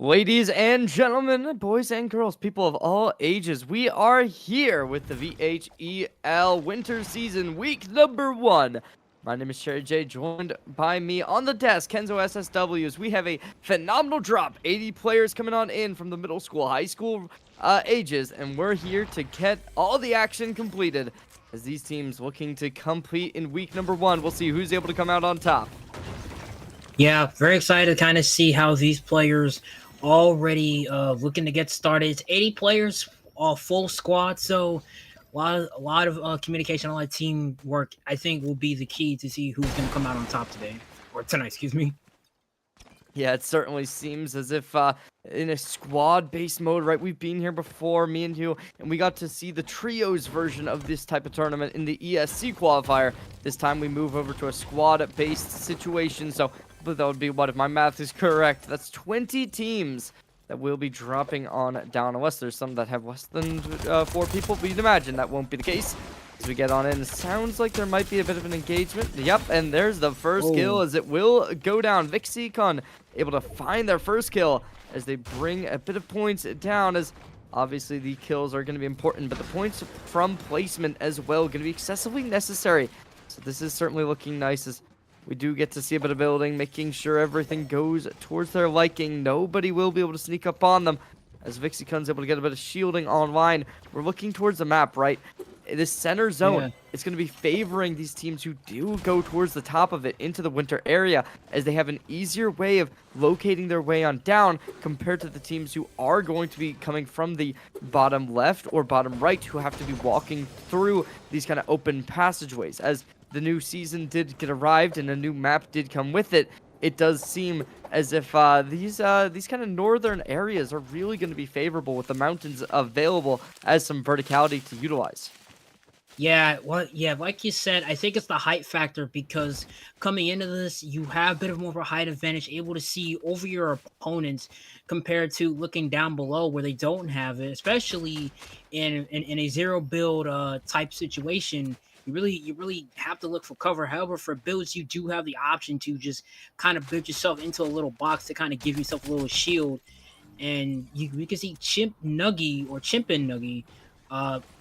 Ladies and gentlemen, boys and girls, people of all ages, we are here with the VHEL winter season week number 1. My name is Sherry J, joined by me on the desk, Kenzo SSWs. We have a phenomenal drop, 80 players coming on in from the middle school, high school ages, and we're here to get all the action completed as these teams looking to compete in week number 1. We'll see who's able to come out on top. Yeah, very excited to kind of see how these players already looking to get started. It's 80 players, all full squad, so a lot of communication, a lot of teamwork. I think will be the key to see who's going to come out on top today or tonight. Excuse me. Yeah, it certainly seems as if in a squad-based mode, right? We've been here before, me and you, and we got to see the trios version of this type of tournament in the ESC qualifier. This time we move over to a squad-based situation, so that would be, what, if my math is correct, that's 20 teams that will be dropping on down, unless there's some that have less than 4 people, but you'd imagine that won't be the case. As we get on in, sounds like there might be a bit of an engagement. Yep, and there's the first kill as it will go down. VHEL able to find their first kill as they bring a bit of points down, as obviously the kills are going to be important, but the points from placement as well going to be excessively necessary. So this is certainly looking nice as we do get to see a bit of building, making sure everything goes towards their liking. Nobody will be able to sneak up on them as VHEL's able to get a bit of shielding online. We're looking towards the map, right? This center zone, it's going to be favoring these teams who do go towards the top of it into the winter area, as they have an easier way of locating their way on down compared to the teams who are going to be coming from the bottom left or bottom right, who have to be walking through these kind of open passageways. As the new season did get arrived and a new map did come with it, it does seem as if these kind of northern areas are really going to be favorable, with the mountains available as some verticality to utilize. Yeah, well, yeah, like you said, I think it's the height factor, because coming into this, you have a bit of more of a height advantage, able to see over your opponents compared to looking down below where they don't have it, especially in a zero build type situation. You really have to look for cover. However, for builds, you do have the option to just kind of build yourself into a little box to kind of give yourself a little shield. And you can see Chimpin Nuggy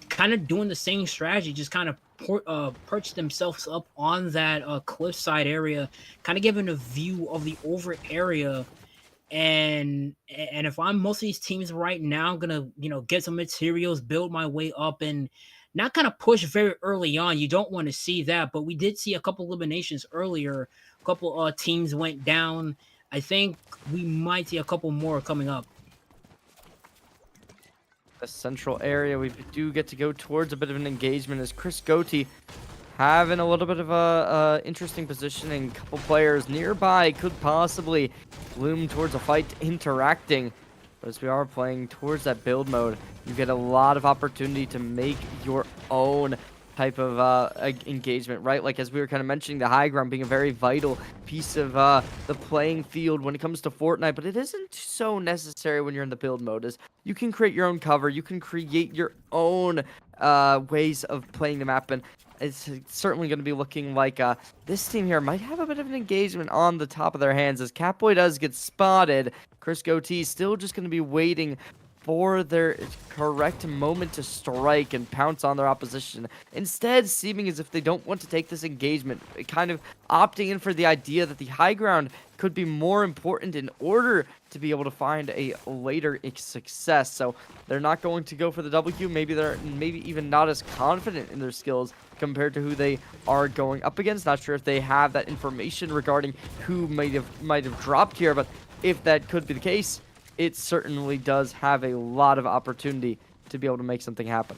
kind of doing the same strategy, just kind of perch themselves up on that cliffside area, kind of giving a view of the over area. And if I'm most of these teams right now, I'm gonna get some materials, build my way up, and not kind of push very early on. You don't want to see that, but we did see a couple eliminations earlier. A couple teams went down. I think we might see a couple more coming up. The central area, we do get to go towards a bit of an engagement as Chris Goatee having a little bit of a interesting positioning. A couple players nearby could possibly loom towards a fight interacting. But as we are playing towards that build mode, you get a lot of opportunity to make your own type of engagement, right? Like, as we were kind of mentioning, the high ground being a very vital piece of the playing field when it comes to Fortnite, but it isn't so necessary when you're in the build mode, as you can create your own cover, you can create your own ways of playing the map, and it's certainly going to be looking like this team here might have a bit of an engagement on the top of their hands, as Catboy does get spotted. Chris Goatee still just going to be waiting for their correct moment to strike and pounce on their opposition. Instead, seeming as if they don't want to take this engagement, kind of opting in for the idea that the high ground could be more important in order to be able to find a later success. So they're not going to go for the W. Maybe they're even not as confident in their skills compared to who they are going up against. Not sure if they have that information regarding who might have dropped here, but if that could be the case, it certainly does have a lot of opportunity to be able to make something happen.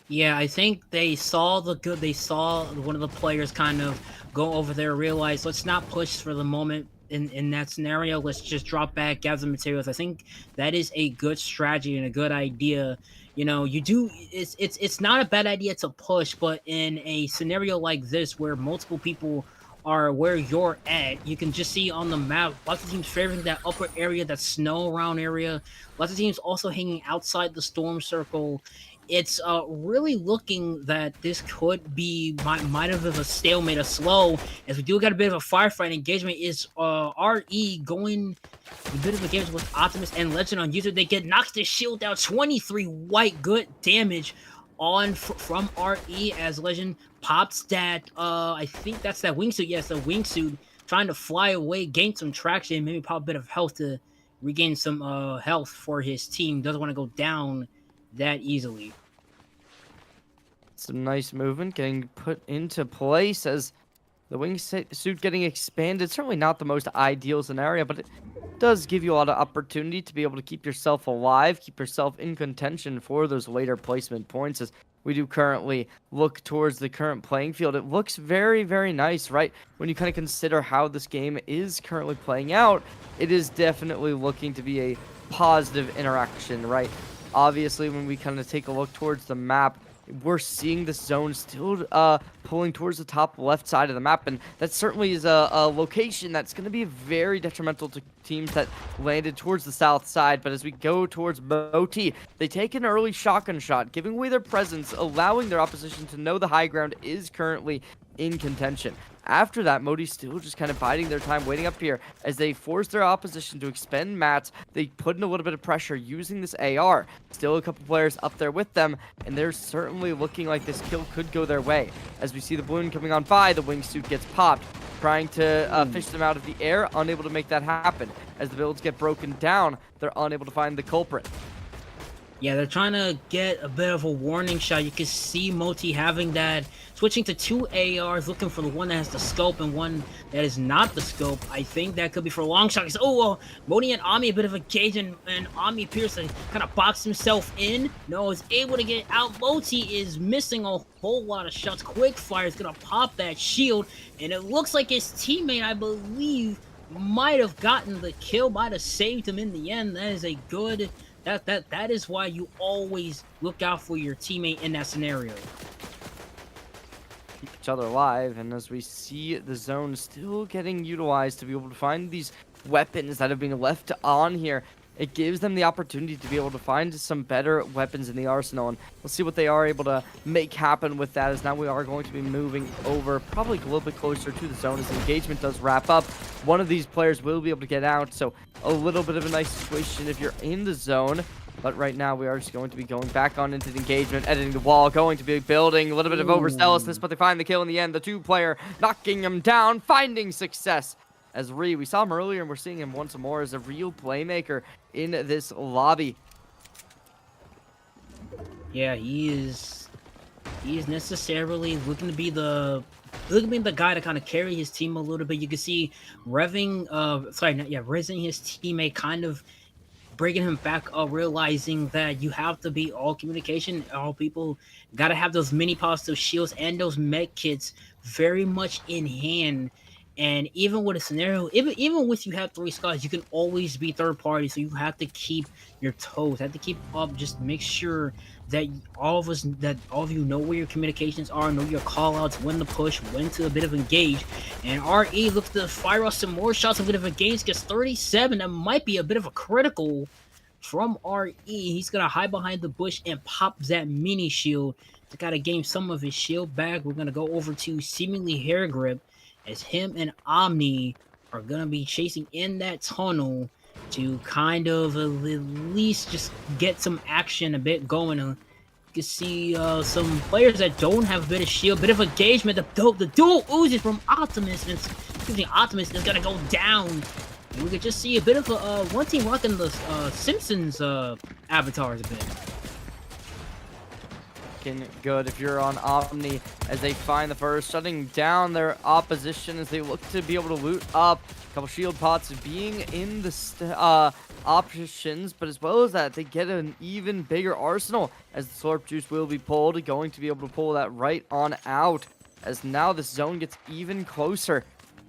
Yeah, I think they saw the good. They saw one of the players kind of go over there, realize, let's not push for the moment in that scenario. Let's just drop back, gather materials. I think that is a good strategy and a good idea. It's not a bad idea to push, but in a scenario like this where multiple people are where you're at, you can just see on the map lots of teams favoring that upper area, that snow around area. Lots of teams also hanging outside the storm circle. it's really looking that this could be might have been a stalemate, a slow, as we do got a bit of a firefight engagement. Is RE going a bit of a game with Optimus and Legend on user? They get knocks the shield out, 23 white good damage on from RE as Legend pops that. I think that's that wingsuit. Yes, the wingsuit trying to fly away, gain some traction, maybe pop a bit of health to regain some health for his team. Doesn't want to go down that easily. Some nice movement getting put into place as the wingsuit getting expanded. Certainly not the most ideal scenario, but it does give you a lot of opportunity to be able to keep yourself alive, keep yourself in contention for those later placement points. As we do currently look towards the current playing field, it looks very, very nice, right? When you kind of consider how this game is currently playing out, it is definitely looking to be a positive interaction, right? Obviously, when we kind of take a look towards the map, we're seeing the zone still pulling towards the top left side of the map, and that certainly is a location that's going to be very detrimental to teams that landed towards the south side. But as we go towards Moti, they take an early shotgun shot, giving away their presence, allowing their opposition to know the high ground is currently in contention. After that, Modi's still just kind of biding their time, waiting up here as they force their opposition to expend mats. They put in a little bit of pressure using this AR. Still a couple players up there with them, and they're certainly looking like this kill could go their way. As we see the balloon coming on by, the wingsuit gets popped, trying to fish them out of the air, unable to make that happen. As the builds get broken down, they're unable to find the culprit. Yeah, they're trying to get a bit of a warning shot. You can see Moti having that, switching to two ARs, looking for the one that has the scope and one that is not the scope. I think that could be for a long shot. Moti and Ami a bit of a gauge, and Ami appears to kind of box himself in. No, is able to get out. Moti is missing a whole lot of shots. Quickfire is going to pop that shield, and it looks like his teammate, I believe, might have gotten the kill, might have saved him in the end. That is a good... That is why you always look out for your teammate in that scenario. Keep each other alive, and as we see the zone still getting utilized to be able to find these weapons that have been left on here, it gives them the opportunity to be able to find some better weapons in the arsenal, and we'll see what they are able to make happen with that, as now we are going to be moving over probably a little bit closer to the zone as the engagement does wrap up. One of these players will be able to get out, so a little bit of a nice situation if you're in the zone. But right now, we are just going to be going back on into the engagement, editing the wall, going to be building a little bit of overzealousness, but they find the kill in the end. The two-player knocking him down, finding success. As we saw him earlier, and we're seeing him once more as a real playmaker in this lobby. Yeah, he is necessarily looking to be the guy to kind of carry his team a little bit. You can see Rezzing his teammate, kind of bringing him back up, realizing that you have to be all communication, all people. Gotta have those mini positive shields and those med kits very much in hand. And even with a scenario, even with you have 3 squads, you can always be third party. So you have to keep your toes, have to keep up. Just make sure that all of you know where your communications are, know your call outs, when to push, when to a bit of engage. And RE looks to fire off some more shots, a bit of engage, gets 37. That might be a bit of a critical from RE. He's gonna hide behind the bush and pop that mini shield to kind of gain some of his shield back. We're gonna go over to seemingly hair grip, as him and Omni are gonna be chasing in that tunnel to kind of at least just get some action a bit going. You can see some players that don't have a bit of shield, bit of engagement. The dual oozes from Optimus, and Optimus is gonna go down. And we could just see a bit of a one team rocking the Simpsons avatars a bit. Good if you're on Omni as they find the first, shutting down their opposition as they look to be able to loot up a couple shield pots being in the options, but as well as that, they get an even bigger arsenal as the slurp juice will be pulled, going to be able to pull that right on out, as now this zone gets even closer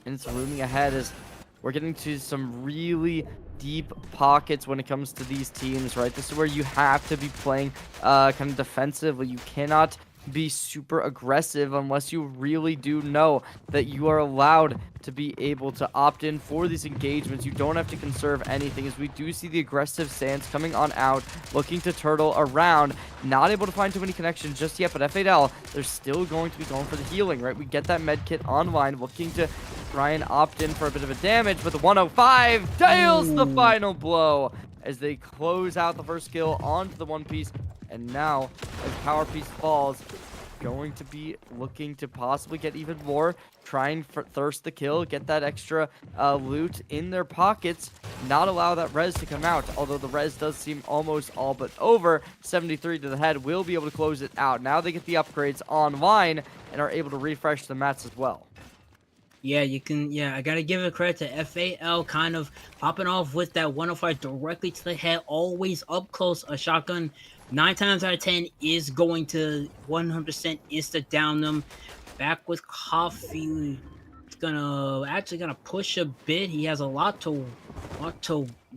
and it's looming ahead as we're getting to some really deep pockets when it comes to these teams, right? This is where you have to be playing kind of defensively. You cannot be super aggressive unless you really do know that you are allowed to be able to opt in for these engagements. You don't have to conserve anything, as we do see the aggressive Sands coming on out, looking to turtle around. Not able to find too many connections just yet, but VHEL, they're still going to be going for the healing, right? We get that med kit online, looking to try and opt in for a bit of a damage, but the 105 deals the final blow as they close out the first kill onto the One Piece. And now, as Power Piece falls, going to be looking to possibly get even more, trying for thirst the kill, get that extra loot in their pockets, not allow that res to come out, although the res does seem almost all but over. 73 to the head will be able to close it out. Now they get the upgrades online and are able to refresh the mats as well. Yeah, you can. Yeah, I gotta give it credit to VHEL, kind of popping off with that 105 directly to the head, always up close. A shotgun, 9 times out of 10 is going to 100% is to down them. Back with Coffee, it's gonna push a bit. He has a lot to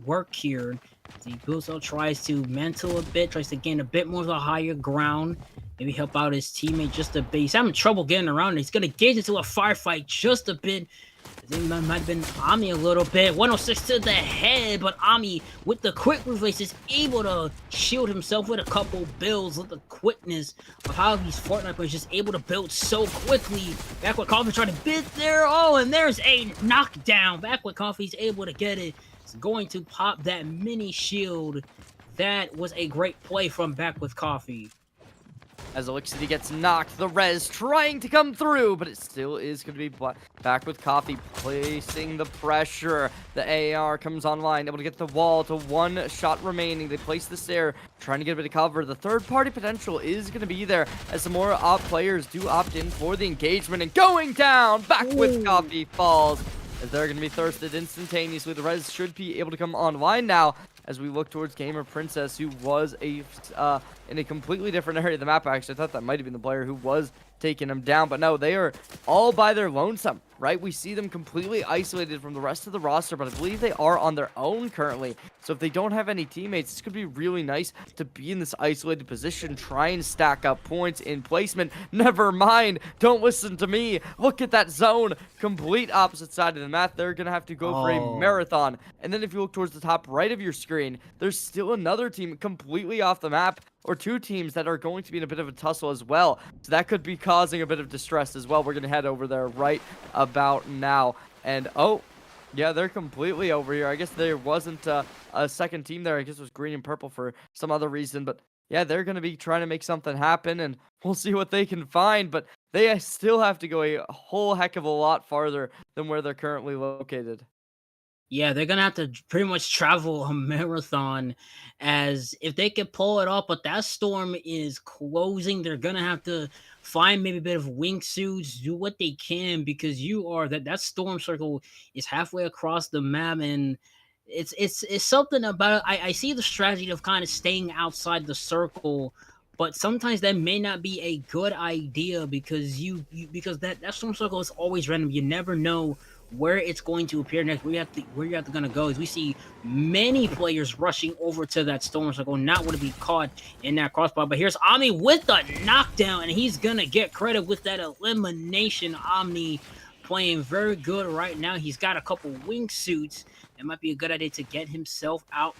work here. The Buzo tries to mental a bit, tries to gain a bit more of the higher ground. Maybe help out his teammate just a bit. He's having trouble getting around. He's gonna gauge into a firefight just a bit. I think that might have been Ami a little bit. 106 to the head, but Ami with the quick release is able to shield himself with a couple builds with the quickness of how he's Fortnite, but he's just able to build so quickly. Back with Coffee trying to bid there. Oh, and there's a knockdown. Back with Coffee's able to get it. It's going to pop that mini shield. That was a great play from Back with Coffee. As Elixity gets knocked, the res trying to come through, but it still is going to be Back with Coffee placing the pressure. The AR comes online, able to get the wall to one shot remaining. They place the stair, trying to get a bit of cover. The third-party potential is going to be there as some more players do opt in for the engagement. And going down, Back with Coffee falls as they're going to be thirsted instantaneously. The res should be able to come online now, as we look towards Gamer Princess, who was in a completely different area of the map. Actually, I thought that might have been the player who was taking him down, but no, they are all by their lonesome, right? We see them completely isolated from the rest of the roster, but I believe they are on their own currently. So if they don't have any teammates, this could be really nice to be in this isolated position, try and stack up points in placement. Never mind, don't listen to me. Look at that zone, complete opposite side of the map. They're gonna have to go for a marathon. And then if you look towards the top right of your screen, there's still another team completely off the map, or two teams that are going to be in a bit of a tussle as well. So that could be causing a bit of distress as well. We're going to head over there right about now. And, oh, yeah, they're completely over here. I guess there wasn't a second team there. I guess it was green and purple for some other reason. But, yeah, they're going to be trying to make something happen, and we'll see what they can find. But they still have to go a whole heck of a lot farther than where they're currently located. Yeah, they're gonna have to pretty much travel a marathon, as if they could pull it off, but that storm is closing. They're gonna have to find maybe a bit of wingsuits, do what they can, because that storm circle is halfway across the map, and it's something about it. I see the strategy of kind of staying outside the circle, but sometimes that may not be a good idea, because because that storm circle is always random. You never know where it's going to appear next. Where you have to gonna go is we see many players rushing over to that storm circle, not want to be caught in that crossbar. But here's Omni with the knockdown, and he's gonna get credit with that elimination. Omni playing very good right now. He's got a couple wingsuits. It might be a good idea to get himself out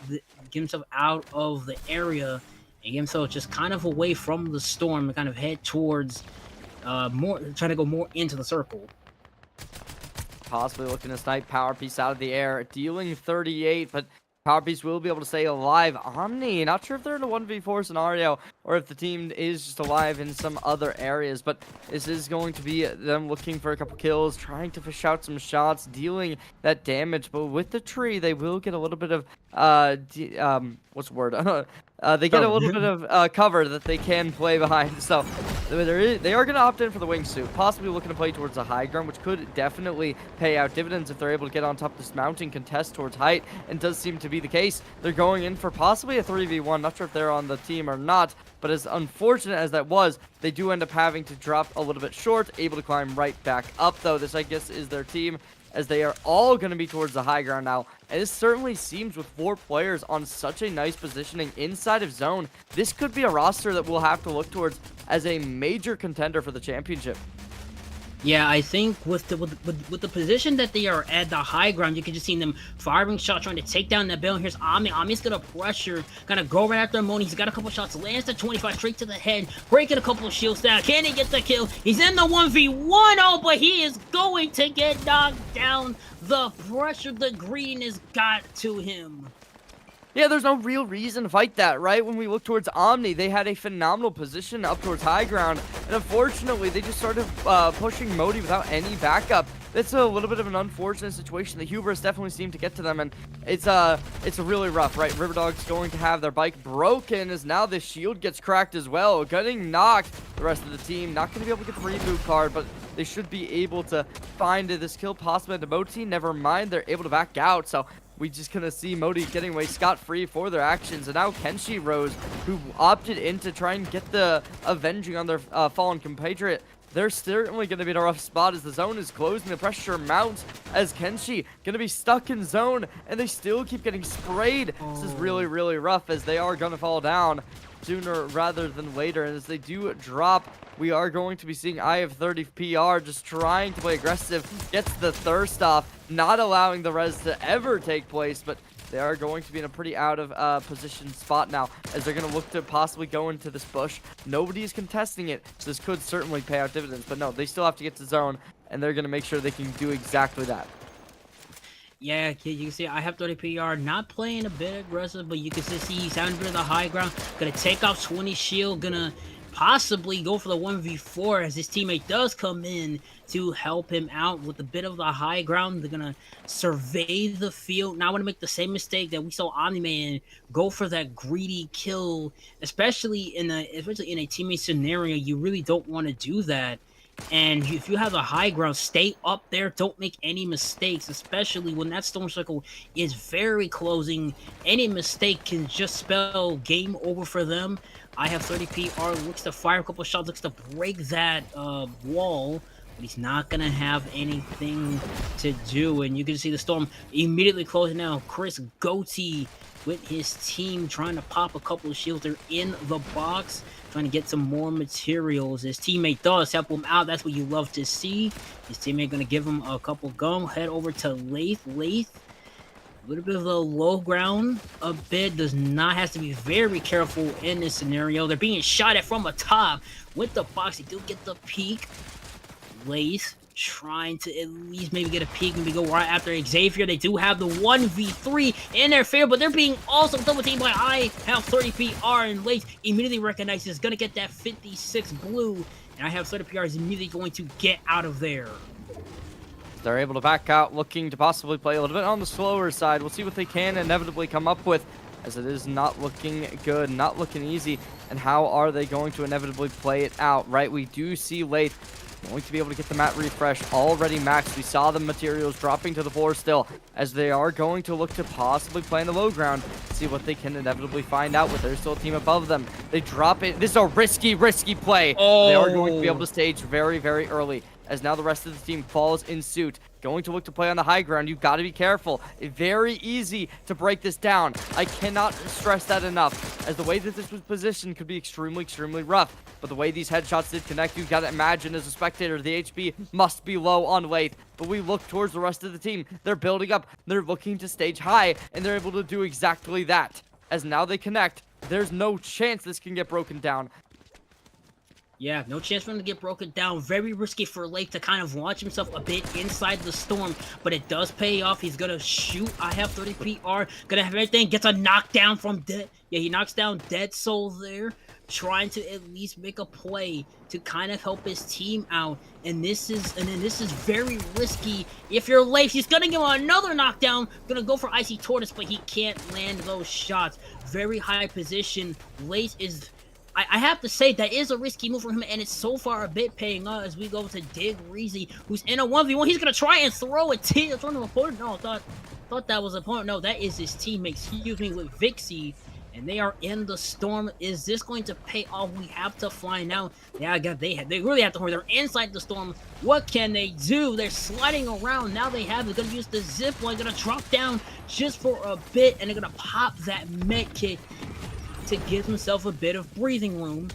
of the area and get himself just kind of away from the storm and kind of head towards trying to go more into the circle. Possibly looking to snipe Power Piece out of the air, dealing 38, but Power Piece will be able to stay alive. Omni, not sure if they're in a 1v4 scenario or if the team is just alive in some other areas, but this is going to be them looking for a couple kills, trying to fish out some shots, dealing that damage. But with the tree, they will get a little bit of what's the word? They get a little bit of cover that they can play behind. So they are going to opt in for the wingsuit, possibly looking to play towards the high ground, which could definitely pay out dividends if they're able to get on top of this mountain, contest towards height, and does seem to be the case. They're going in for possibly a 3v1. Not sure if they're on the team or not, but as unfortunate as that was, they do end up having to drop a little bit short, able to climb right back up, though. This, I guess, is their team. as they are all going to be towards the high ground now. And this certainly seems, with 4 players on such a nice positioning inside of zone, this could be a roster that we'll have to look towards as a major contender for the championship. Yeah, I think with the position that they are at the high ground, you can just see them firing shots, trying to take down that building. Here's Omni. Omni's gonna pressure, gonna go right after Moni. He's got a couple shots, lands the 25 straight to the head, breaking a couple of shields down. Can he get the kill? He's in the 1v1, oh, but he is going to get knocked down. The pressure, the green has got to him. Yeah, there's no real reason to fight that, right? When we look towards Omni, they had a phenomenal position up towards high ground, and unfortunately, they just started pushing Modi without any backup. It's a little bit of an unfortunate situation. The hubris definitely seemed to get to them, and it's really rough, right? Riverdog's going to have their bike broken as now the shield gets cracked as well, getting knocked. The rest of the team not going to be able to get the reboot card, but they should be able to find this kill possibly at the Moti. Never mind, they're able to back out, so we just gonna see Modi getting away scot-free for their actions. And now Kenshi Rose, who opted in to try and get the avenging on their fallen compatriot, they're certainly going to be in a rough spot as the zone is closing. The pressure mounts as Kenshi going to be stuck in zone, and they still keep getting sprayed. This is really, really rough as they are going to fall down sooner rather than later. And as they do drop, we are going to be seeing IF30 PR just trying to play aggressive, gets the thirst off, not allowing the res to ever take place, but they are going to be in a pretty out of position spot now as they're going to look to possibly go into this bush. Nobody is contesting it, so this could certainly pay out dividends, but no, they still have to get to zone, and they're going to make sure they can do exactly that. Yeah, you can see I have 30 PR, not playing a bit aggressive, but you can see he's having a bit of the high ground, gonna take off 20 shield, gonna possibly go for the 1v4 as his teammate does come in to help him out with a bit of the high ground. They're gonna survey the field. Now I want to make the same mistake that we saw Omni-Man go for that greedy kill, especially in a teammate scenario. You really don't want to do that. And if you have the high ground, stay up there. Don't make any mistakes, especially when that storm circle is very closing. Any mistake can just spell game over for them. I have 30 PR, looks to fire a couple shots, looks to break that wall, but he's not going to have anything to do. And you can see the storm immediately closing now. Chris Goatee with his team trying to pop a couple of shields. They're in the box, trying to get some more materials. His teammate does help him out. That's what you love to see. His teammate going to give him a couple gum. Head over to Lath. A little bit of the low ground a bit. Does not have to be very careful in this scenario. They're being shot at from the top with the box. They do get the peek. Lath trying to at least maybe get a peek, maybe go right after Xavier. They do have the 1v3 in their favor, but they're being also double teamed by I have 30 PR, and Lath immediately recognizes gonna get that 56 blue, and I have 30 PR is immediately going to get out of there. They're able to back out, looking to possibly play a little bit on the slower side. We'll see what they can inevitably come up with, as it is not looking good, not looking easy. And how are they going to inevitably play it out, right? We do see Lath going to be able to get the mat refresh already maxed. We saw the materials dropping to the floor still, as they are going to look to possibly play in the low ground, see what they can inevitably find out with. There's still a team above them. They drop it. This is a risky play. Oh. They are going to be able to stage very, very early, as now the rest of the team falls in suit. Going to look to play on the high ground. You've got to be careful. Very easy to break this down. I cannot stress that enough, as the way that this was positioned could be extremely rough. But the way these headshots did connect, you've got to imagine as a spectator, the HP must be low on Lath. But we look towards the rest of the team. They're building up. They're looking to stage high, and they're able to do exactly that. As now they connect, there's no chance this can get broken down. Yeah, no chance for him to get broken down. Very risky for Lath to kind of launch himself a bit inside the storm, but it does pay off. He's gonna shoot. I have 30 PR. Gonna have everything. Gets a knockdown from Dead. Yeah, he knocks down Dead Soul there, trying to at least make a play to kind of help his team out. And this is very risky. If you're Lath, he's gonna give him another knockdown. Gonna go for Icy Tortoise, but he can't land those shots. Very high position. Lath is. I have to say, that is a risky move for him, and it's so far a bit paying off as we go to Dig Reezy, who's in a 1v1. He's going to try and throw a T in front of an opponent. No, I thought that was opponent. No, that is his teammate, excuse me, with Vixie. and they are in the storm. Is this going to pay off? We have to find out. Yeah, I got they really have to hurry. They're inside the storm. What can they do? They're sliding around. Now they have it. Gonna use the zip line. Gonna drop down just for a bit, and they're gonna pop that med kit to give himself a bit of breathing room.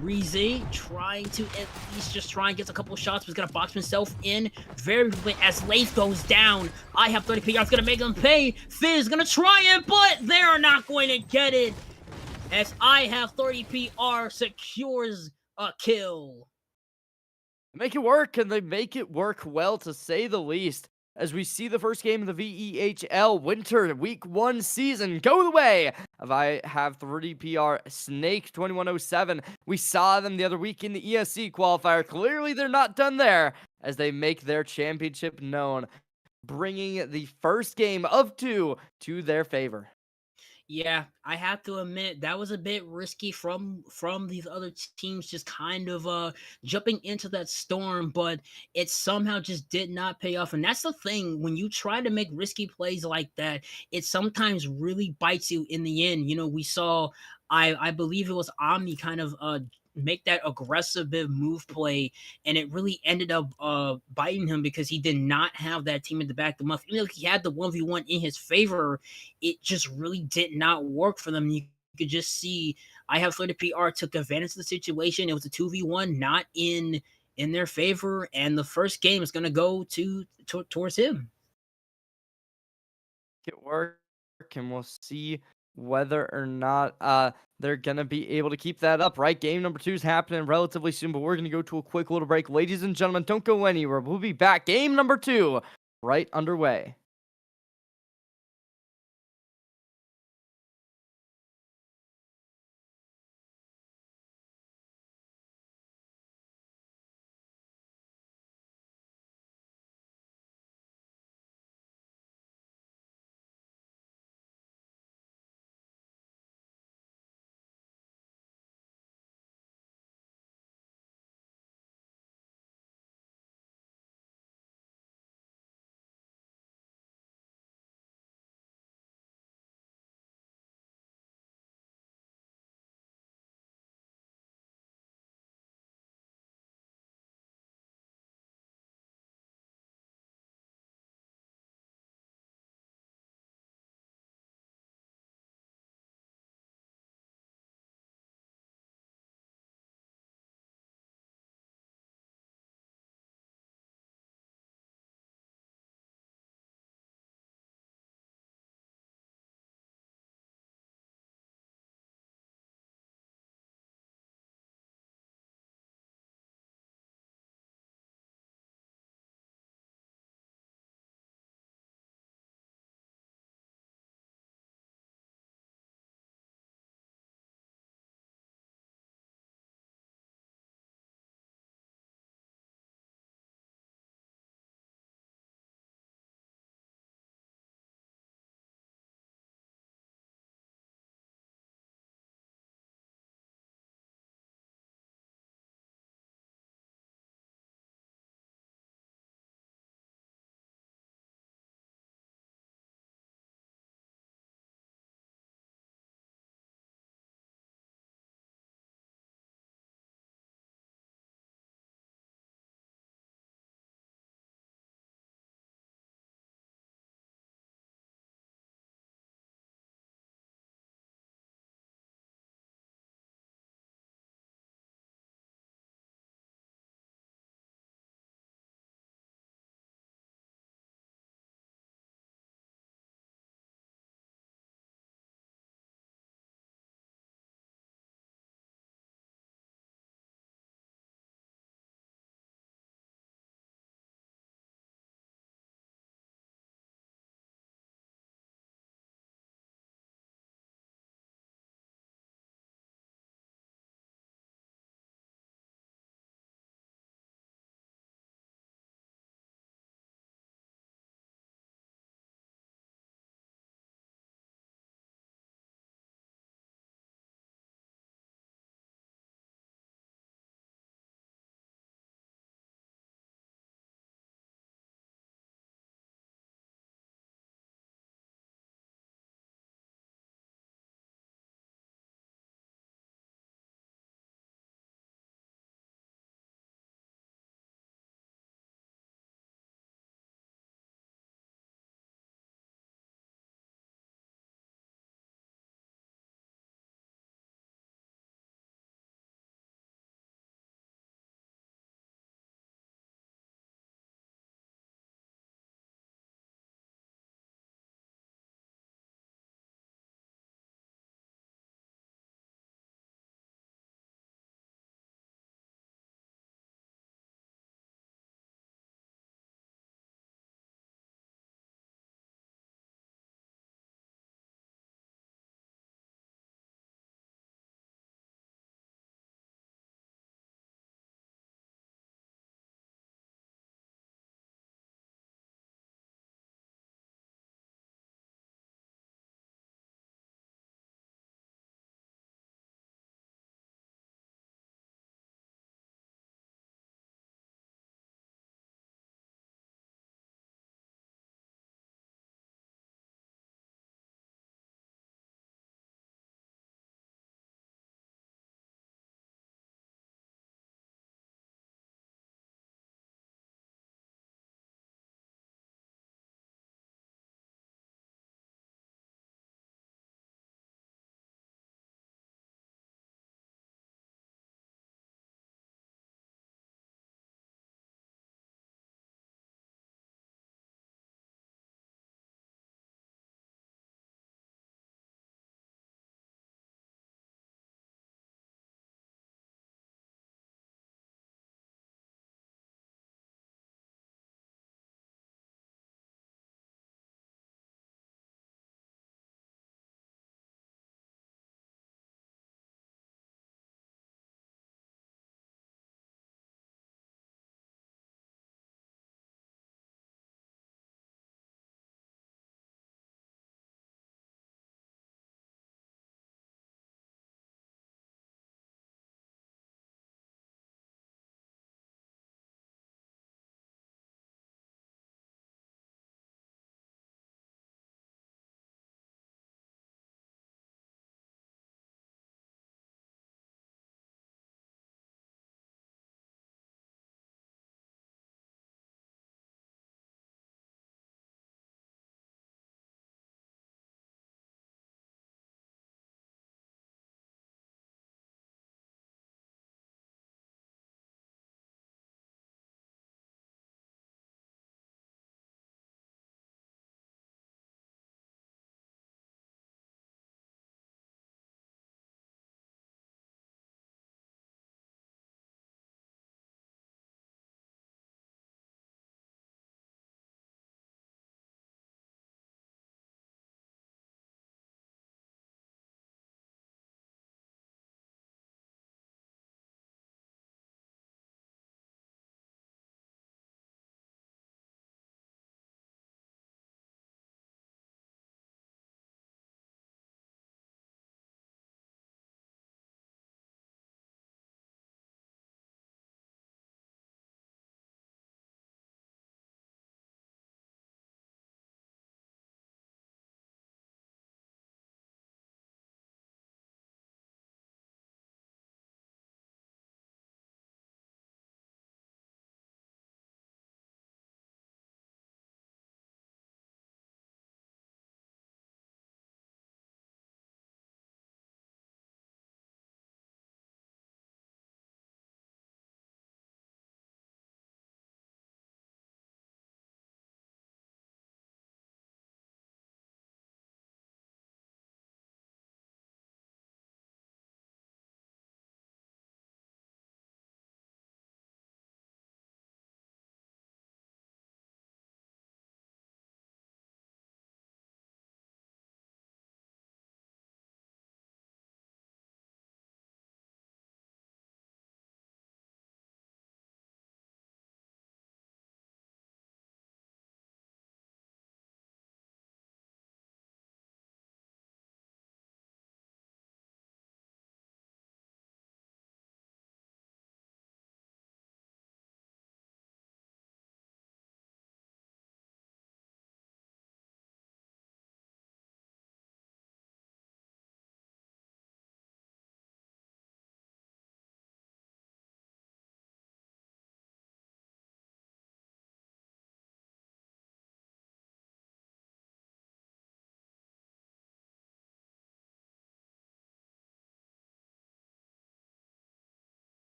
Rize trying to at least just try and get a couple of shots, but he's gonna box himself in very quickly as Lath goes down. I have 30 PR, it's gonna make him pay. Fizz gonna try it, but they're not going to get it. As I have 30 PR secures a kill. Make it work, and they make it work well, to say the least. As we see the first game of the VEHL Winter Week 1 season go the way of I have 30 PR Snake 2107. We saw them the other week in the ESC qualifier. Clearly, they're not done there as they make their championship known, bringing the first game of 2 to their favor. Yeah, I have to admit that was a bit risky from these other teams just kind of jumping into that storm, but it somehow just did not pay off. And that's the thing, when you try to make risky plays like that, it sometimes really bites you in the end. You know, we saw I believe it was Omni kind of make that aggressive bit move play, and it really ended up biting him because he did not have that team at the back of the month. Even though he had the 1v1 in his favor, it just really did not work for them. You could just see I have 30 PR took advantage of the situation. It was a 2v1, not in their favor, and the first game is going to go towards him. It work, and we'll see whether or not they're gonna be able to keep that up. Right, game number 2 is happening relatively soon, but we're gonna go to a quick little break. Ladies and gentlemen, don't go anywhere. We'll be back. Game number 2 right underway.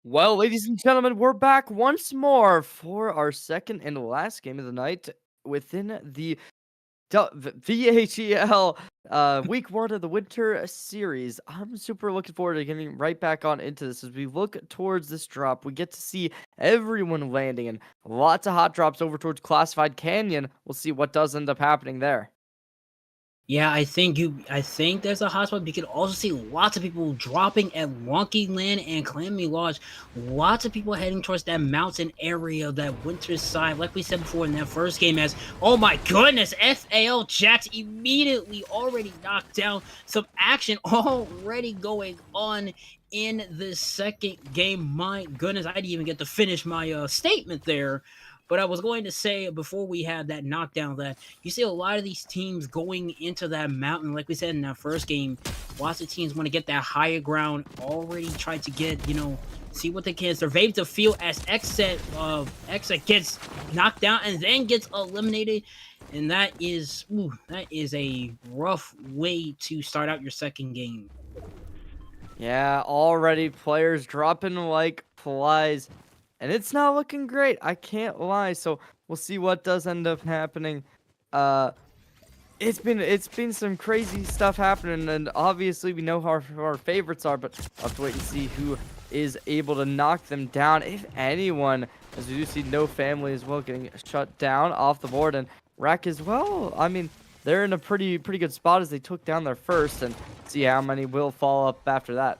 Well, ladies and gentlemen, we're back once more for our second and last game of the night within the VHEL week one of the winter series. I'm super looking forward to getting right back on into this as we look towards this drop. We get to see everyone landing and lots of hot drops over towards Classified Canyon. We'll see what does end up happening there. Yeah, I think there's a hotspot, but you can also see lots of people dropping at Wonky Land and Calamity Lodge. Lots of people heading towards that mountain area, that winter side, like we said before in that first game, as oh my goodness, FAL Jax immediately already knocked down. Some action already going on in the second game. My goodness, I didn't even get to finish my statement there. But I was going to say before we had that knockdown that you see a lot of these teams going into that mountain, like we said in that first game. Lots of teams want to get that higher ground, already try to get, see what they can survive the field as Exet gets knocked down and then gets eliminated. And that is a rough way to start out your second game. Yeah, already players dropping like flies. And it's not looking great. I can't lie. So we'll see what does end up happening. Uh it's been some crazy stuff happening, and obviously we know who our favorites are, but I'll have to wait and see who is able to knock them down, if anyone, as we do see no family as well getting shut down off the board, and Rack as well. I mean, they're in a pretty good spot as they took down their first, and see how many will fall up after that.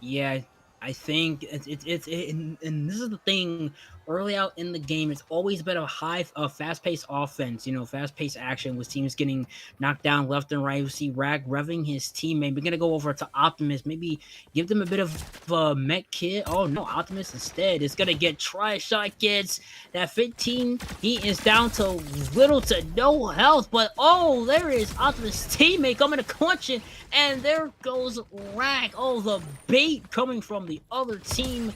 Yeah, I think and this is the thing. Early out in the game, it's always been a fast-paced offense. Fast-paced action with teams getting knocked down left and right. We see Rag revving his teammate. We're gonna go over to Optimus. Maybe give them a bit of a met kit. Oh no, Optimus instead is gonna get tri-shot kids. That 15, he is down to little to no health. But oh, there is Optimus' teammate coming to clutch it. And there goes Rag. Oh, the bait coming from the other team.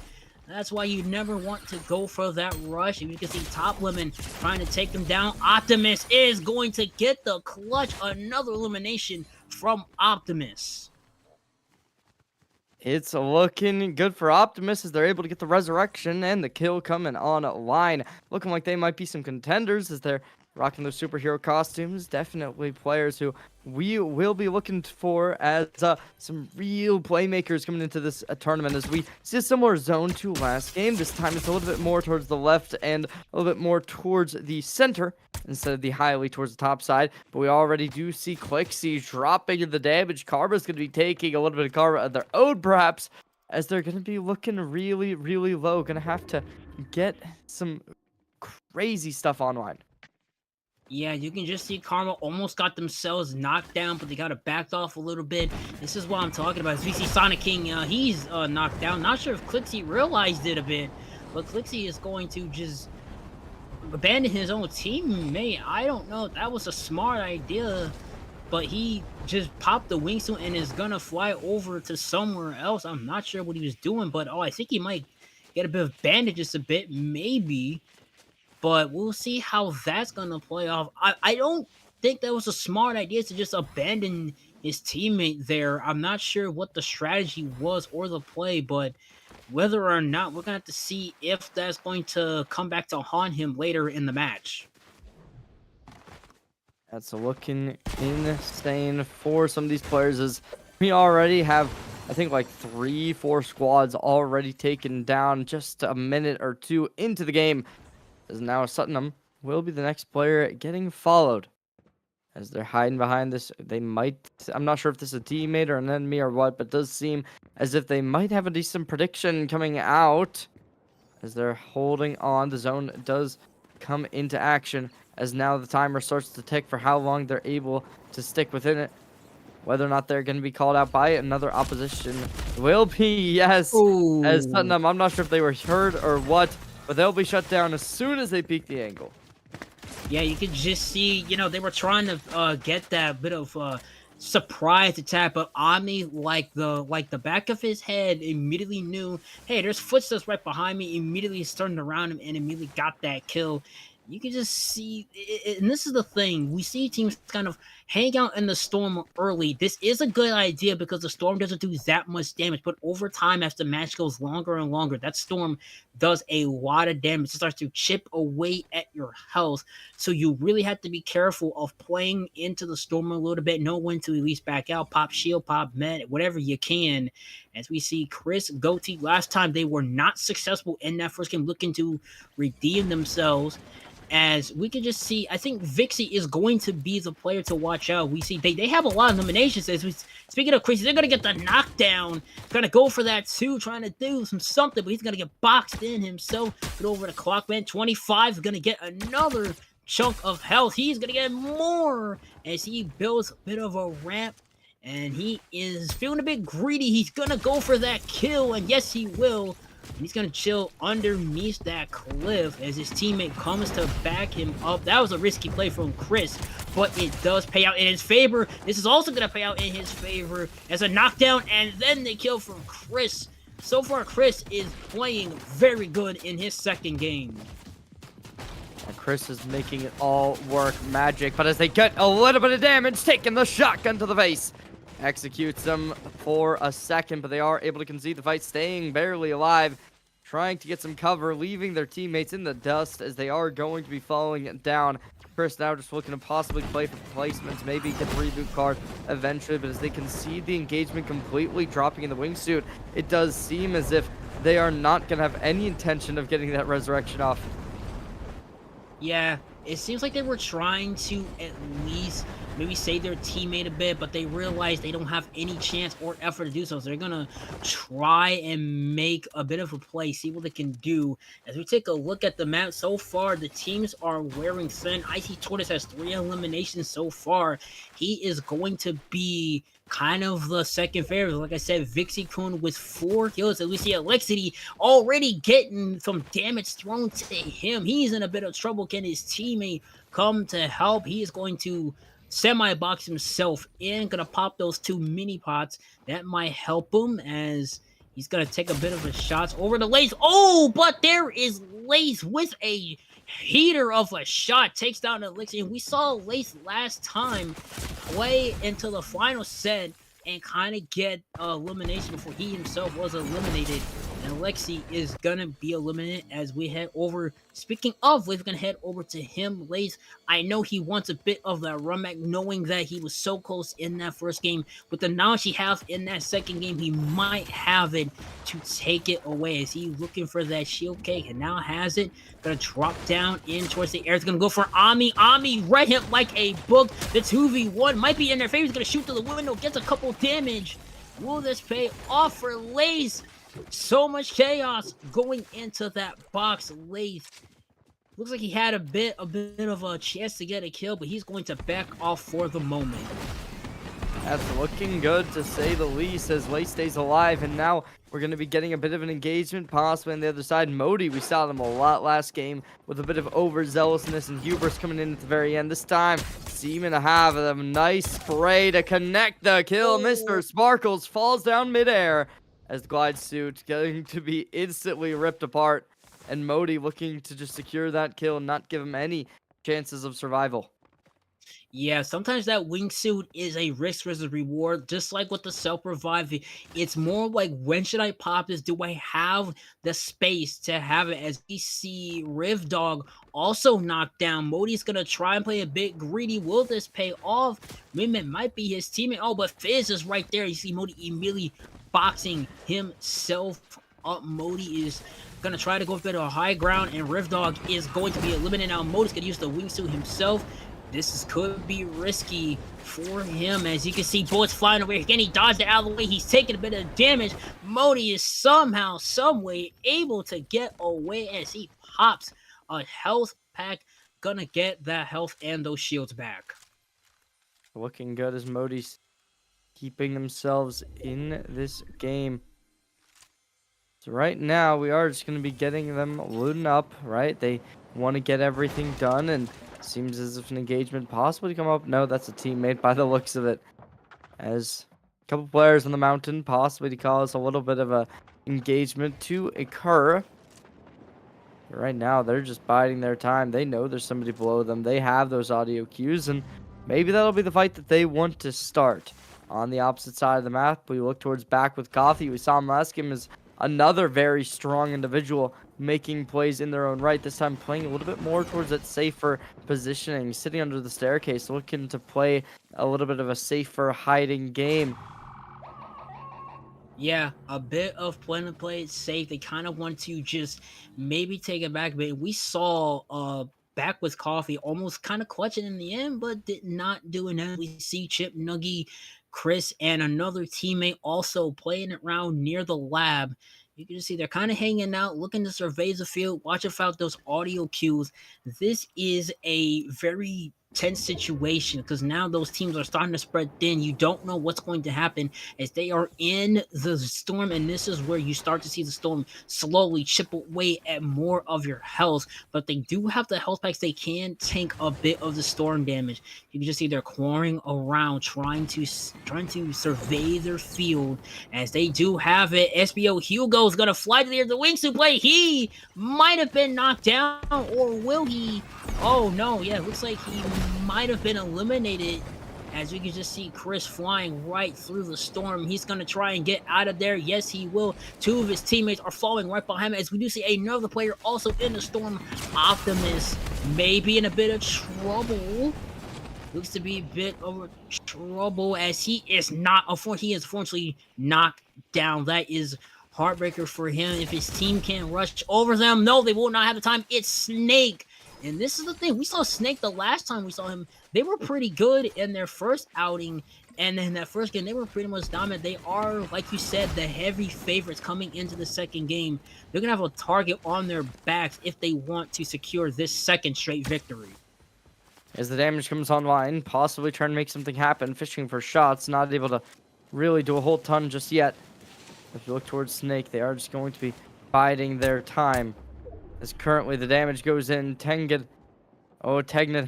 That's why you never want to go for that rush. And you can see Top Lemon trying to take him down. Optimus is going to get the clutch. Another elimination from Optimus. It's looking good for Optimus as they're able to get the resurrection and the kill coming online. Looking like they might be some contenders as they're rocking those superhero costumes. Definitely players who we will be looking for as some real playmakers coming into this tournament, as we see a similar zone to last game. This time it's a little bit more towards the left and a little bit more towards the center instead of the highly towards the top side. But we already do see Clixie dropping the damage. Karma's going to be taking a little bit of karma of their own, perhaps, as they're going to be looking really low. Going to have to get some crazy stuff online. Yeah, you can just see Karma almost got themselves knocked down, but they got it backed off a little bit. This is what I'm talking about. As we see Sonic King, he's knocked down. Not sure if Clixie realized it a bit, but Clixie is going to just abandon his own teammate. I don't know if that was a smart idea, but he just popped the wingsuit and is gonna fly over to somewhere else. I'm not sure what he was doing, but I think he might get a bit of bandages a bit, maybe. But we'll see how that's gonna play off. I don't think that was a smart idea to just abandon his teammate there. I'm not sure what the strategy was or the play, but whether or not, we're gonna have to see if that's going to come back to haunt him later in the match. That's looking insane for some of these players, as we already have, I think, like 3-4 squads already taken down just a minute or two into the game. As now Suttonham will be the next player getting followed. As they're hiding behind this, they might, I'm not sure if this is a teammate or an enemy or what, but it does seem as if they might have a decent prediction coming out. As they're holding on, the zone does come into action, as now the timer starts to tick for how long they're able to stick within it. Whether or not they're going to be called out by another opposition will be, yes, as Oh, Suttonham. I'm not sure if they were hurt or what, but they'll be shut down as soon as they peek the angle. yeah, you could just see, they were trying to get that bit of surprise attack, but Omni, like the back of his head, immediately knew, hey, there's footsteps right behind me. Immediately turned around him and immediately got that kill. You can just see, and this is the thing, we see teams kind of hang out in the storm early. This is a good idea because the storm doesn't do that much damage, but over time, as the match goes longer and longer, that storm does a lot of damage. It starts to chip away at your health. So you really have to be careful of playing into the storm a little bit, know when to at least back out, pop shield, pop med, whatever you can. As we see Chris, Goatee, last time they were not successful in that first game, looking to redeem themselves. As we can just see, I think Vixie is going to be the player to watch out. We see they have a lot of eliminations. As we, speaking of Chris, they're going to get the knockdown. Going to go for that too, trying to do something, but he's going to get boxed in himself. Get over to Clockman. 25 is going to get another chunk of health. He's going to get more as he builds a bit of a ramp. And he is feeling a bit greedy. He's going to go for that kill, and yes, he will. And he's going to chill underneath that cliff as his teammate comes to back him up. That was a risky play from Chris, but it does pay out in his favor. This is also going to pay out in his favor as a knockdown, and then the kill from Chris. So far, Chris is playing very good in his second game. Chris is making it all work magic, but as they get a little bit of damage, taking the shotgun to the face. Executes them for a second, but they are able to concede the fight, staying barely alive, trying to get some cover, leaving their teammates in the dust as they are going to be falling down. Chris now just looking to possibly play for placements, maybe get the reboot card eventually, but as they concede the engagement completely, dropping in the wingsuit, it does seem as if they are not going to have any intention of getting that resurrection off. Yeah, it seems like they were trying to at least maybe save their teammate a bit, but they realize they don't have any chance or effort to do so. So they're going to try and make a bit of a play, see what they can do. As we take a look at the map so far, the teams are wearing thin. Icy Tortoise has 3 eliminations so far. He is going to be kind of the second favorite. Like I said, Vixie Kun with 4 kills. At least the Alexity already getting some damage thrown to him. He's in a bit of trouble. Can his teammate come to help? He is going to semi-box himself in. Gonna pop those 2 mini pots. That might help him as he's gonna take a bit of a shot over the Lace. Oh, but there is Lace with a heater of a shot. Takes down Elixir. And we saw Lace last time play into the final set and kind of get elimination before he himself was eliminated. And Lexi is gonna be eliminated as we head over. Speaking of, we're gonna head over to him, Lace. I know he wants a bit of that run back, knowing that he was so close in that first game. With the knowledge he has in that second game, he might have it to take it away. Is he looking for that shield cake and now has it? Gonna drop down in towards the air. It's gonna go for Ami. Ami read him like a book. The 2v1 might be in their favor. He's gonna shoot through the window, gets a couple damage. Will this pay off for Lace? So much chaos going into that box. Lace looks like he had a bit of a chance to get a kill, but he's going to back off for the moment. That's looking good, to say the least, as Lace stays alive, and now we're going to be getting a bit of an engagement, possibly on the other side. Modi, we saw them a lot last game, with a bit of overzealousness and hubris coming in at the very end. This time, seeming to have a nice spray to connect the kill. Mr. Sparkles falls down midair, as the glide suit going to be instantly ripped apart, and Modi looking to just secure that kill and not give him any chances of survival. Yeah, sometimes that wingsuit is a risk versus reward, just like with the self-revive. It's more like, when should I pop this? Do I have the space to have it? As we see Riv Dog also knocked down. Modi's gonna try and play a bit greedy. Will this pay off? Wingman might be his teammate. Oh, but Fizz is right there. You see Modi immediately boxing himself up. Modi is gonna try to go for a high ground, and Riv Dog is going to be eliminated. Now Modi's gonna use the wingsuit himself. Could be risky for him, as you can see bullets flying away. Again, he dodged it out of the way. He's taking a bit of damage. Modi is somehow, someway able to get away as he pops a health pack. Gonna get that health and those shields back. Looking good as Modi's keeping themselves in this game. So right now, we are just going to be getting them looting up, right? They want to get everything done, and seems as if an engagement possibly come up. No, that's a teammate by the looks of it. As a couple players on the mountain, possibly to cause a little bit of a engagement to occur. Right now, they're just biding their time. They know there's somebody below them. They have those audio cues, and maybe that'll be the fight that they want to start. On the opposite side of the map, we look towards back with Coffee. We saw him last game as another very strong individual making plays in their own right. This time playing a little bit more towards that safer positioning, sitting under the staircase, looking to play a little bit of a safer hiding game. Yeah, a bit of playing to play it safe. They kind of want to just maybe take it back a bit. We saw back with Coffee almost kind of clutching in the end, but did not do enough. We see Chip, Nuggy, Chris, and another teammate also playing it around near the lab. You can just see they're kind of hanging out, looking to survey the field, watching out those audio cues. This is a very tense situation because now those teams are starting to spread thin. You don't know what's going to happen as they are in the storm, and this is where you start to see the storm slowly chip away at more of your health. But they do have the health packs; they can tank a bit of the storm damage. You can just see they're clawing around, trying to survey their field as they do have it. SBO Hugo is gonna fly to the air, the wingsuit play. He might have been knocked down, or will he? Oh no, yeah, looks like he might have been eliminated. As you can just see Chris flying right through the storm. He's going to try and get out of there. Yes, he will. Two of his teammates are falling right behind him as we do see another player also in the storm. Optimus may be in a bit of trouble. Looks to be a bit of trouble as he is unfortunately knocked down. That is heartbreaker for him if his team can't rush over them. No, they will not have the time. It's Snake. And this is the thing. We saw Snake the last time we saw him. They were pretty good in their first outing. And then that first game, they were pretty much dominant. They are, like you said, the heavy favorites coming into the second game. They're going to have a target on their backs if they want to secure this second straight victory. As the damage comes online, possibly trying to make something happen, fishing for shots, not able to really do a whole ton just yet. If you look towards Snake, they are just going to be biding their time. As currently the damage goes in, Tegned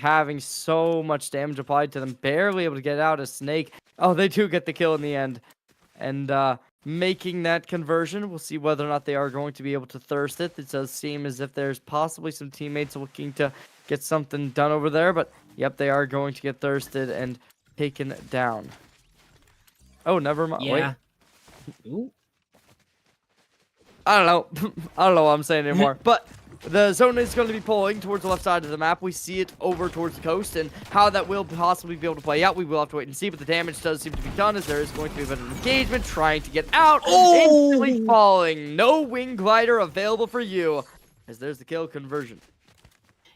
having so much damage applied to them, barely able to get out as Snake. Oh, they do get the kill in the end. And making that conversion, we'll see whether or not they are going to be able to thirst it. It does seem as if there's possibly some teammates looking to get something done over there, but yep, they are going to get thirsted and taken down. Oh, never mind. Yeah. Wait. Ooh. I don't know. I don't know what I'm saying anymore. But the zone is going to be pulling towards the left side of the map. We see it over towards the coast, and how that will possibly be able to play out, we will have to wait and see. But the damage does seem to be done, as there is going to be a bit of engagement, trying to get out, instantly falling. No wing glider available for you, as there's the kill conversion.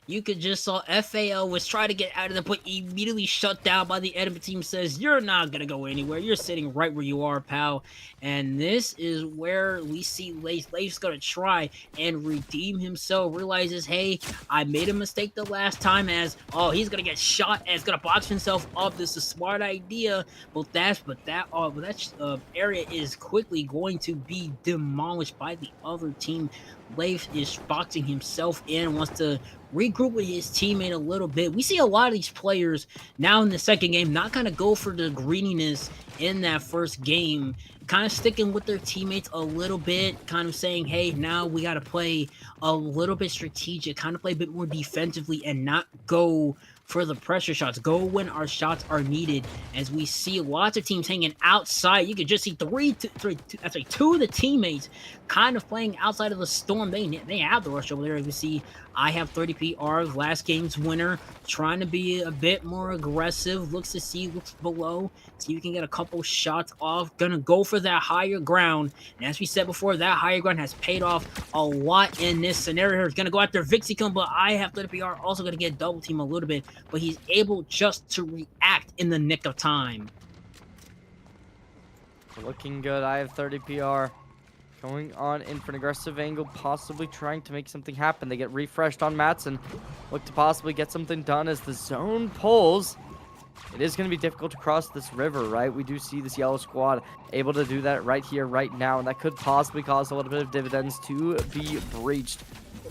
You could just saw FAL was trying to get out of the point, immediately shut down by the enemy team. Says, you're not gonna go anywhere. You're sitting right where you are, pal. And this is where we see Lace. Lace's gonna try and redeem himself. Realizes, hey, I made a mistake the last time. As he's gonna get shot. And it's gonna box himself up. This is a smart idea, but that area is quickly going to be demolished by the other team. Leif is boxing himself in, wants to regroup with his teammate a little bit. We see a lot of these players now in the second game not kind of go for the greeniness in that first game, kind of sticking with their teammates a little bit, kind of saying, hey, now we got to play a little bit strategic, kind of play a bit more defensively and not go for the pressure shots, go when our shots are needed. As we see lots of teams hanging outside, you can just see two of the teammates kind of playing outside of the storm. They have the rush over there. As we see, I have 30 PR, last game's winner, trying to be a bit more aggressive. Looks below, see if we can get a couple shots off. Gonna go for that higher ground. And as we said before, that higher ground has paid off a lot in this scenario here. He's gonna go after Vixicum, but I have 30 PR, also gonna get double team a little bit, but he's able just to react in the nick of time. Looking good. I have 30 PR. Going on in for an aggressive angle, possibly trying to make something happen. They get refreshed on mats and look to possibly get something done as the zone pulls. It is going to be difficult to cross this river, right? We do see this yellow squad able to do that right here, right now, and that could possibly cause a little bit of dividends to be breached.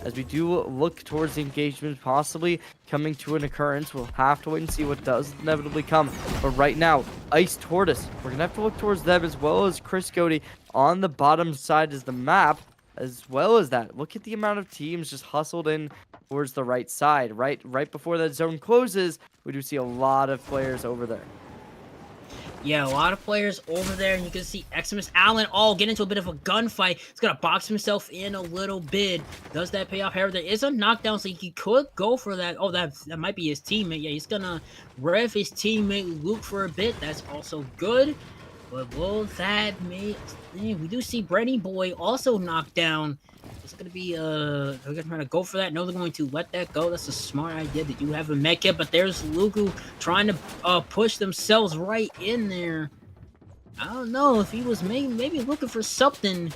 As we do look towards the engagement possibly coming to an occurrence, we'll have to wait and see what does inevitably come. But right now, Ice Tortoise, we're going to have to look towards them as well as Chris Cody on the bottom side is the map. As well as that, look at the amount of teams just hustled in towards the right side. Right before that zone closes, we do see a lot of players over there. Yeah, a lot of players over there, and you can see Eximus Allen get into a bit of a gunfight. He's gonna box himself in a little bit. Does that pay off? However, there is a knockdown, so he could go for that. Oh, that might be his teammate. Yeah, he's gonna rev his teammate Luke for a bit. That's also good. But will that make... We do see Brenny Boy also knocked down. It's gonna be they're gonna try to go for that. No, they're going to let that go. That's a smart idea. They do have a mech kit, but there's Lugu trying to push themselves right in there. I don't know if he was maybe looking for something,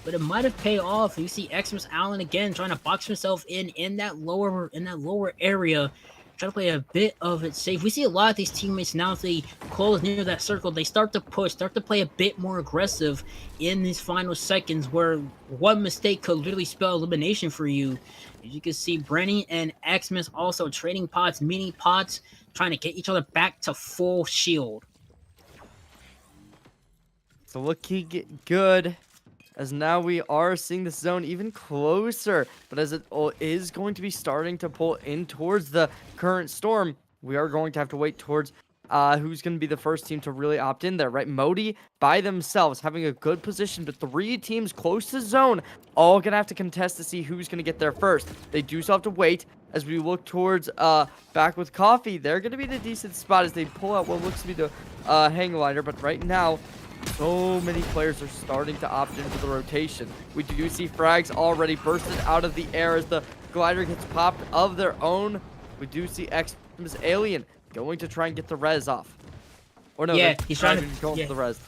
but it might have paid off. You see Xmas Allen again trying to box himself in that lower area. Try to play a bit of it safe. We see a lot of these teammates now, as they close near that circle, they start to push, start to play a bit more aggressive in these final seconds, where one mistake could literally spell elimination for you. As you can see, Brenny and Xmas also trading pots, mini pots, trying to get each other back to full shield. So looking good, as now we are seeing the zone even closer. But as it is going to be starting to pull in towards the current storm, we are going to have to wait towards who's going to be the first team to really opt in there, right? Modi by themselves having a good position, but 3 teams close to zone all going to have to contest to see who's going to get there first. They do still have to wait. As we look towards back with coffee, they're going to be in a decent spot as they pull out what looks to be the hang glider, but right now so many players are starting to opt into the rotation. We do see frags already bursted out of the air as the glider gets popped of their own. We do see Xmas Alien going to try and get the res off. Or no, yeah, he's trying to go for the res.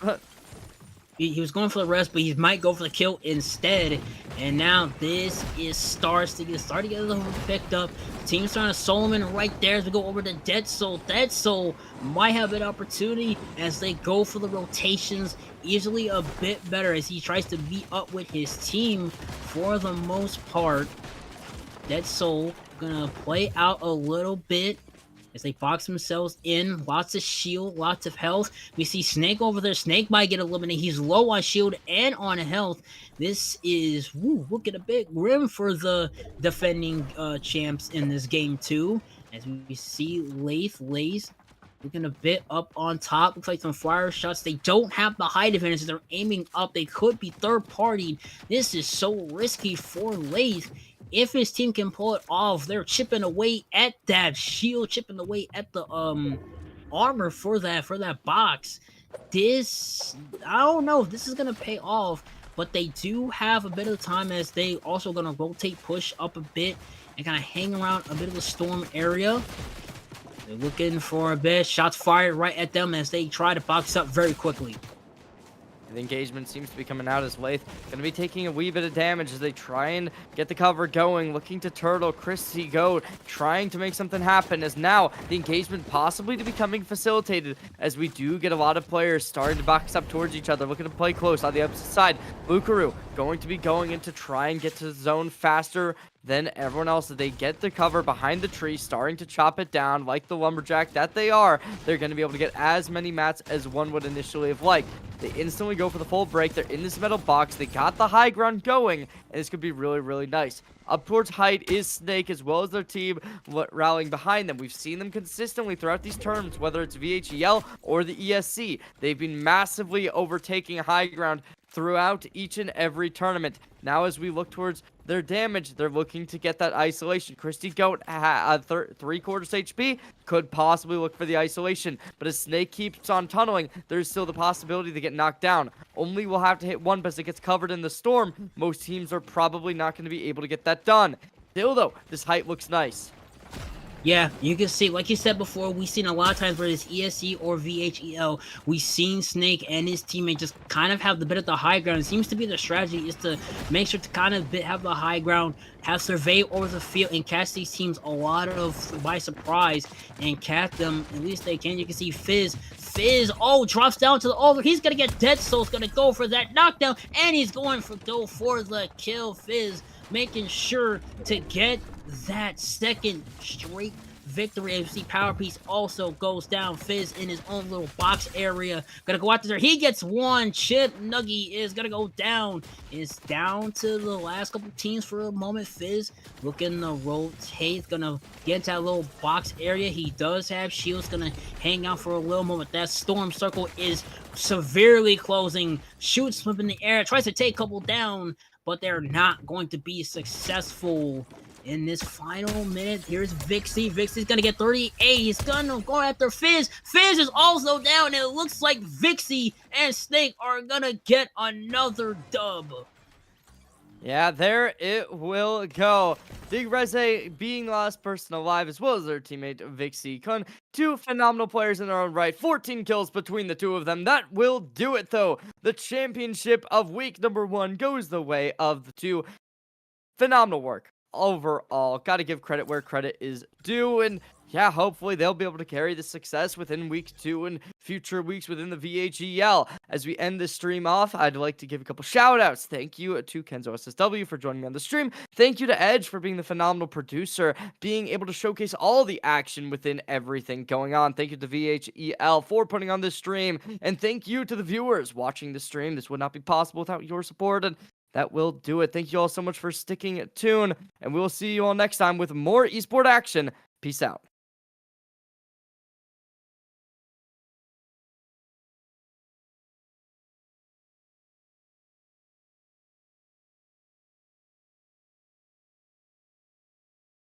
He was going for the rest, but he might go for the kill instead. And now this is starting to get picked up. Team's trying to Solomon right there as we go over to Dead Soul. Dead Soul might have an opportunity as they go for the rotations. Easily a bit better as he tries to meet up with his team for the most part. Dead Soul gonna play out a little bit as they box themselves in. Lots of shield, lots of health. We see Snake over there. Snake might get eliminated. He's low on shield and on health. This is, looking a bit grim for the defending champs in this game too. As we see Lace looking a bit up on top. Looks like some fire shots. They don't have the height advantage. They're aiming up. They could be third-partied. This is so risky for Lace. If his team can pull it off, they're chipping away at that shield, chipping away at the armor for that box. This, I don't know if this is gonna pay off, but they do have a bit of time as they also gonna rotate, push up a bit, and kind of hang around a bit of the storm area. They're looking for a bit. Shots fired right at them as they try to box up very quickly. The engagement seems to be coming out as Lath going to be taking a wee bit of damage as they try and get the cover going. Looking to turtle, Chrissy Goat trying to make something happen as now the engagement possibly to becoming facilitated as we do get a lot of players starting to box up towards each other, looking to play close on the opposite side. Lukaru going to be going in to try and get to the zone faster than everyone else. They get the cover behind the tree, starting to chop it down like the lumberjack that they are. They're going to be able to get as many mats as one would initially have liked. They instantly go for the full break. They're in this metal box. They got the high ground going, and this could be really, really nice. Up towards height is Snake as well as their team rallying behind them. We've seen them consistently throughout these tournaments, whether it's VHEL or the ESC. They've been massively overtaking high ground throughout each and every tournament. Now as we look towards their damage, they're looking to get that isolation. Christy Goat, 3/4 HP, could possibly look for the isolation. But as Snake keeps on tunneling, there's still the possibility to get knocked down. Only will have to hit one, but as it gets covered in the storm, most teams are probably not going to be able to get that done. Still though, this height looks nice. Yeah, you can see, like you said before, we've seen a lot of times where it's ESC or VHEL, we've seen Snake and his teammate just kind of have the bit of the high ground. It seems to be the strategy is to make sure to kind of have the high ground, have survey over the field, and catch these teams a lot of by surprise, and catch them, at least they can. You can see Fizz, drops down to the, he's gonna get Dead Soul's gonna go for that knockdown, and he's going for the kill. Fizz making sure to get that second straight victory. As you see, Power Piece also goes down. Fizz in his own little box area. Gonna go after there. He gets one. Chip Nuggy is gonna go down. It's down to the last couple teams for a moment. Fizz looking to rotate. Gonna get into that little box area. He does have shields. Gonna hang out for a little moment. That storm circle is severely closing. Shoots up in the air. Tries to take a couple down, but they're not going to be successful. In this final minute, here's Vixie. Vixie's gonna get 38. He's gonna go after Fizz. Fizz is also down, and it looks like Vixie and Snake are gonna get another dub. Yeah, there it will go. Big Reze being the last person alive, as well as their teammate Vixie Kun. Two phenomenal players in their own right. 14 kills between the two of them. That will do it, though. The championship of week number 1 goes the way of the two. Phenomenal work overall. Got to give credit where credit is due. And yeah, hopefully they'll be able to carry the success within week 2 and future weeks within the VHEL. As we end this stream off, I'd like to give a couple shout outs. Thank you to Kenzo SSW for joining me on the stream. Thank you to Edge for being the phenomenal producer, being able to showcase all the action within everything going on. Thank you to VHEL for putting on this stream. And thank you to the viewers watching the stream. This would not be possible without your support. And that will do it. Thank you all so much for sticking tuned, and we will see you all next time with more esport action. Peace out.